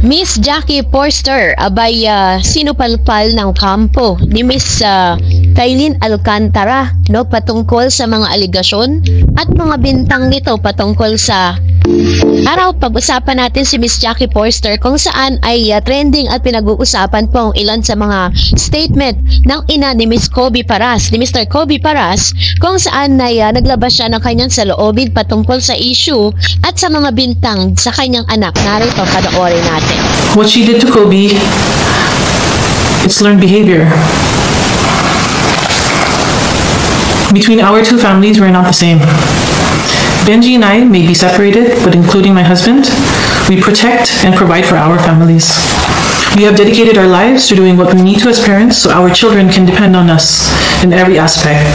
Miss Jackie Forster, abay sinupalpal ng kampo ni Miss Kailin Alcantara, no, patungkol sa mga aligasyon at mga bintang nito patungkol sa araw. Pag-usapan natin si Miss Jackie Forster kung saan ay trending at pinag-uusapan po ang ilan sa mga statement ng ina ni Miss Kobe Paras, ni Mr. Kobe Paras, kung saan ay naglabas siya ng kanyang saloobin patungkol sa issue at sa mga bintang sa kanyang anak. Narito, panoorin natin. What she did to Kobe, it's learned behavior. Between our two families, we're not the same. Benji and I may be separated, but including my husband, we protect and provide for our families. We have dedicated our lives to doing what we need to as parents so our children can depend on us in every aspect.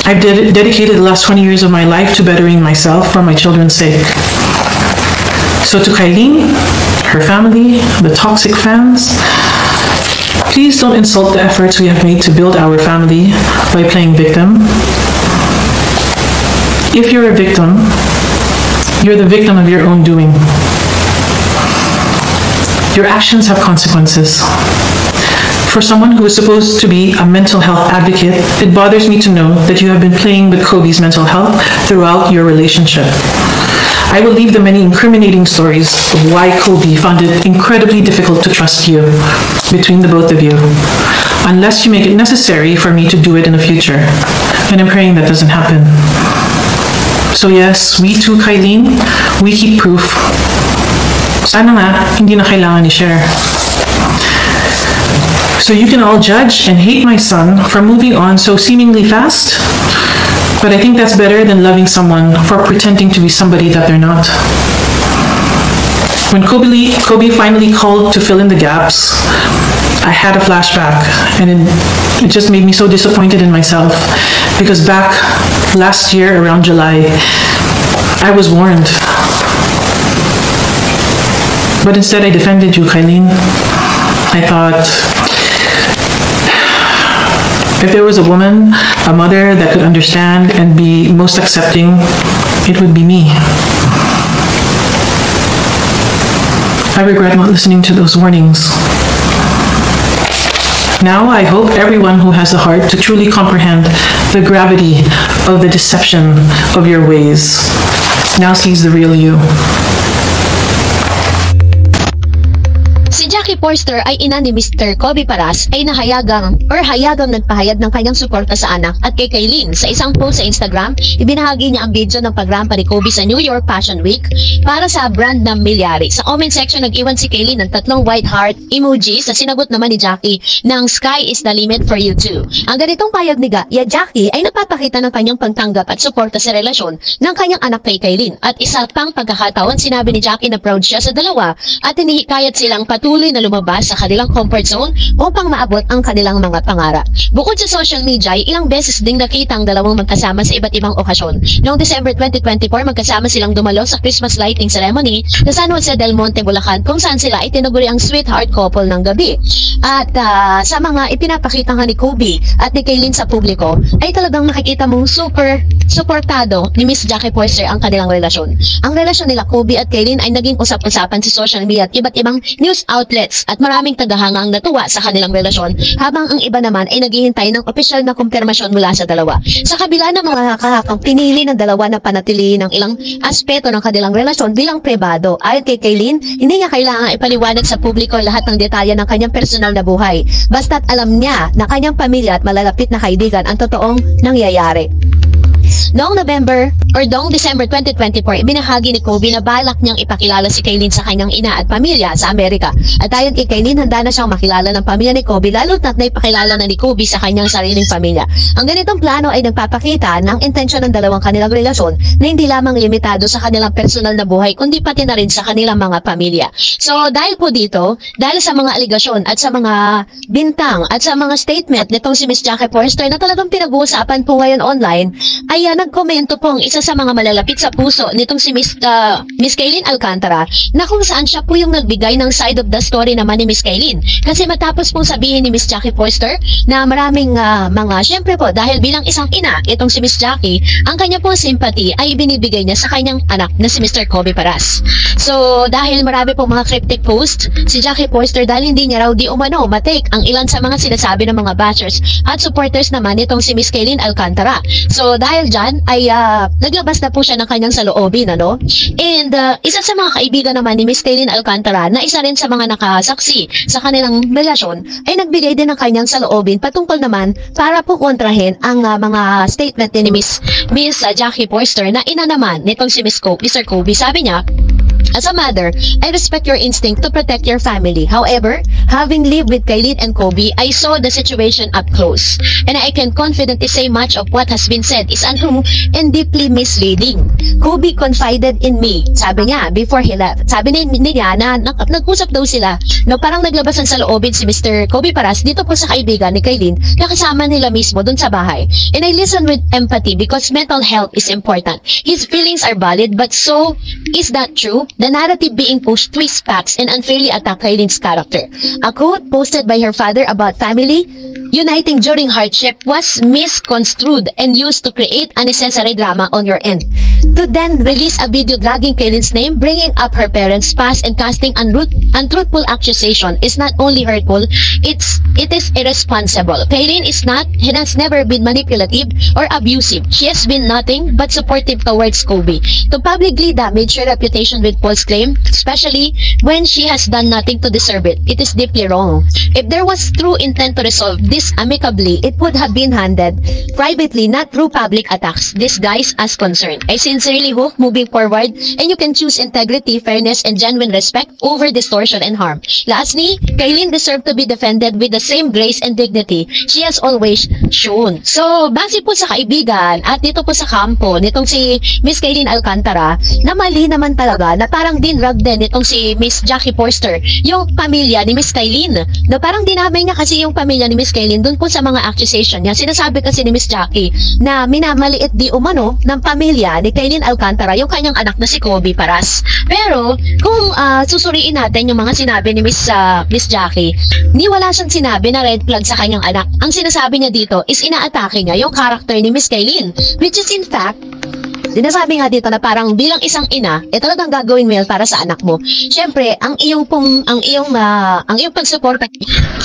I've dedicated the last 20 years of my life to bettering myself for my children's sake. So to Kailin, her family, the toxic fans, please don't insult the efforts we have made to build our family by playing victim. If you're a victim, you're the victim of your own doing. Your actions have consequences. For someone who is supposed to be a mental health advocate, it bothers me to know that you have been playing with Kobe's mental health throughout your relationship. I will leave the many incriminating stories of why Kobe found it incredibly difficult to trust you between the both of you, unless you make it necessary for me to do it in the future. And I'm praying that doesn't happen. So yes, we too, Kailin, we keep proof. Sana nga, hindi na kailangan i-share. So you can all judge and hate my son for moving on so seemingly fast, but I think that's better than loving someone for pretending to be somebody that they're not. When Kobe finally called to fill in the gaps, I had a flashback, and it just made me so disappointed in myself, because back last year around July, I was warned. But instead I defended you, Kailin. I thought, if there was a woman, a mother that could understand and be most accepting, it would be me. I regret not listening to those warnings. Now I hope everyone who has the heart to truly comprehend the gravity of the deception of your ways now sees the real you. Si Jackie Forster ay ina ni Mr. Kobe Paras ay hayagang nagpahayag ng kanyang suporta sa anak at kay Kailin. Sa isang post sa Instagram, ibinahagi niya ang video ng pagrampa ni Kobe sa New York Fashion Week para sa brand ng Milyari. Sa comment section, nag-iwan si Kailin ng 3 white heart emojis na sinagot naman ni Jackie ng "Sky is the limit for you too." Ang ganitong payag ni Jackie ay napapakita ng kanyang pagtanggap at suporta sa relasyon ng kanyang anak kay Kailin. At isa pang pagkakataon, sinabi ni Jackie na proud siya sa dalawa at hinihikayat silang patuloy na lumabas sa kanilang comfort zone upang maabot ang kanilang mga pangarap. Bukod sa social media, ay ilang beses ding nakita ang dalawang magkasama sa iba't ibang okasyon. Noong December 2024, magkasama silang dumalo sa Christmas lighting ceremony sa San Jose del Monte, Bulacan, kung saan sila ay tinuguri ang sweetheart couple ng gabi. At sa mga ipinapakita nga ni Kobe at ni Kailin sa publiko, ay talagang nakikita mong super suportado ni Miss Jackie Forster ang kanilang relasyon. Ang relasyon nila Kobe at Kailin ay naging usap-usapan sa social media at iba't ibang news outlets at maraming tagahangang natuwa sa kanilang relasyon, habang ang iba naman ay naghihintay ng opisyal na kumpirmasyon mula sa dalawa. Sa kabila ng mga kahakang, pinili ng dalawa na panatilihin ng ilang aspeto ng kanilang relasyon bilang pribado. Ayon kay Kailin, hindi niya kailangang ipaliwanag sa publiko lahat ng detalye ng kanyang personal na buhay, basta't alam niya na kanyang pamilya at malalapit na kaibigan ang totoong nangyayari. Noong December 2024, ibinahagi ni Kobe na balak niyang ipakilala si Kailin sa kanyang ina at pamilya sa Amerika. At ayon kay Kailin, handa na siyang makilala ng pamilya ni Kobe, lalo't na't naipakilala na ni Kobe sa kanyang sariling pamilya. Ang ganitong plano ay nagpapakita ng intensyon ng dalawang kanilang relasyon na hindi lamang limitado sa kanilang personal na buhay, kundi pati na rin sa kanilang mga pamilya. So dahil po dito, dahil sa mga aligasyon at sa mga bintang at sa mga statement nitong si Miss Jackie Forster na talagang pinag-uusapan po ngayon online, ay ay nagkomento po ang isa sa mga malalapit sa puso nitong si Miss Kaylin Alcantara na kung saan siya po yung nagbigay ng side of the story naman ni Miss Kaylin. Kasi matapos pong sabihin ni Miss Jackie Forster na maraming syempre po dahil bilang isang ina, itong si Miss Jackie, ang kanya pong sympathy ay binibigay niya sa kanyang anak na si Mr. Kobe Paras. So dahil marami pong mga cryptic post, si Jackie Forster dahil hindi niya raw di umano matake ang ilan sa mga sinasabi ng mga bashers at supporters naman itong si Miss Kaylin Alcantara. So dahil dyan ay naglabas na po siya ng kanyang saloobin, ano? And isa sa mga kaibigan naman ni Miss Kaylin Alcantara na isa rin sa mga nakasaksi sa kanilang relasyon ay nagbigay din ng kanyang saloobin patungkol naman para po kontrahin ang mga statement ni Miss Jackie Forster na ina naman nitong si Mr. Kobe. Sabi niya, as a mother, I respect your instinct to protect your family. However, having lived with Kaylin and Kobe, I saw the situation up close. And I can confidently say much of what has been said is untrue and deeply misleading. Kobe confided in me, sabi niya, before he left. Sabi niya na nag-usap daw sila, no, parang naglabasan sa loobin si Mr. Kobe Paras dito po sa kaibigan ni Kaylin na kasama nila mismo dun sa bahay. And I listen with empathy because mental health is important. His feelings are valid, but so is that true? The narrative being pushed twists facts and unfairly attack Kaylin's character. A quote posted by her father about family uniting during hardship was misconstrued and used to create unnecessary drama on your end. To then release a video dragging Kaylin's name, bringing up her parents' past and casting untruthful accusation is not only hurtful, it is irresponsible. Kaylin has never been manipulative or abusive. She has been nothing but supportive towards Kobe. To publicly damage her reputation with false claim, especially when she has done nothing to deserve it, it is deeply wrong. If there was true intent to resolve this amicably, it would have been handled privately, not through public attacks disguised as concern. I sincerely hope moving forward and you can choose integrity, fairness, and genuine respect over distortion and harm. Lastly, Kaylin deserved to be defended with the same grace and dignity she has always shown. So, base po sa kaibigan at dito po sa kampo nitong si Miss Kaylin Alcantara, na mali naman talaga na parang dinrag din itong si Miss Jackie Forster yung pamilya ni Miss Kaylin. Na parang dinamay niya kasi yung pamilya ni Miss Kaylin dun po sa mga accusation niya. Sinasabi kasi ni Miss Jackie na minamaliit di umano ng pamilya ni Kaylin Alcantara yung kanyang anak na si Kobe Paras. Pero kung susuriin natin yung mga sinabi ni Miss Jackie, ni wala siyang sinabi na red flag sa kanyang anak. Ang sinasabi niya dito is inaatake niya yung character ni Miss Kaylin, which is in fact sinasabi nga dito na parang bilang isang ina, talagang gagawin mo yan para sa anak mo. Siyempre, ang iyong pagsuporta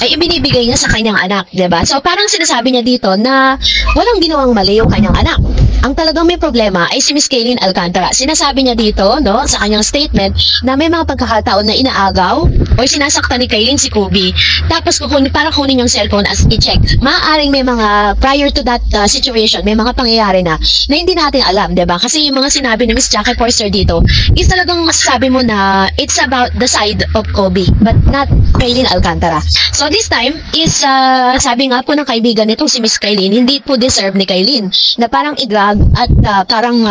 ay ibinibigay niya sa kanyang anak, 'di ba? So parang sinasabi niya dito na walang ginawang mali yung kanyang anak. Ang talagang may problema ay si Miss Kaylin Alcantara. Sinasabi niya dito, no, sa kanyang statement na may mga pagkakataon na inaagaw o sinasaktan ni Kaylin si Kobe. Tapos para kunin yung cellphone as i-check. Maaaring may mga prior to that situation, may mga pangyayari na hindi natin alam, 'di ba? Kasi yung mga sinabi ni Miss Jackie Forster dito is talagang masasabi mo na it's about the side of Kobe but not Kaylin Alcantara. So this time is sabi nga po ng kaibigan nitong si Miss Kaylin, hindi po deserve ni Kaylin na parang i-drag at parang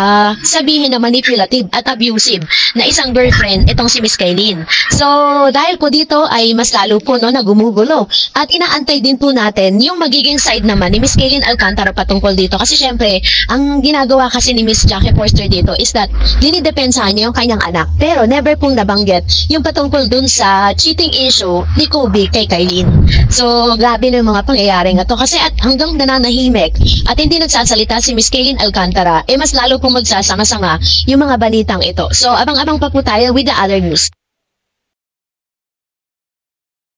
sabihin na manipulative at abusive na isang girlfriend itong si Miss Kaylin. So dahil po dito ay mas lalo po na gumugulo at inaantay din po natin yung magiging side naman ni Miss Kaylin Alcantara patungkol dito kasi syempre ang ginagawa kasi ni Miss Jackie Forster dito is that dinidepensahan niya yung kanyang anak pero never pong nabanggit yung patungkol dun sa cheating issue ni Kobe kay Kaylin. So grabe na yung mga pangyayari nga to kasi at hanggang nananahimik at hindi nagsasalita si Miss Kaylin Alcantara mas lalo pong magsasanga-sanga yung mga balitang ito. So abang-abang pa po tayo with the other news.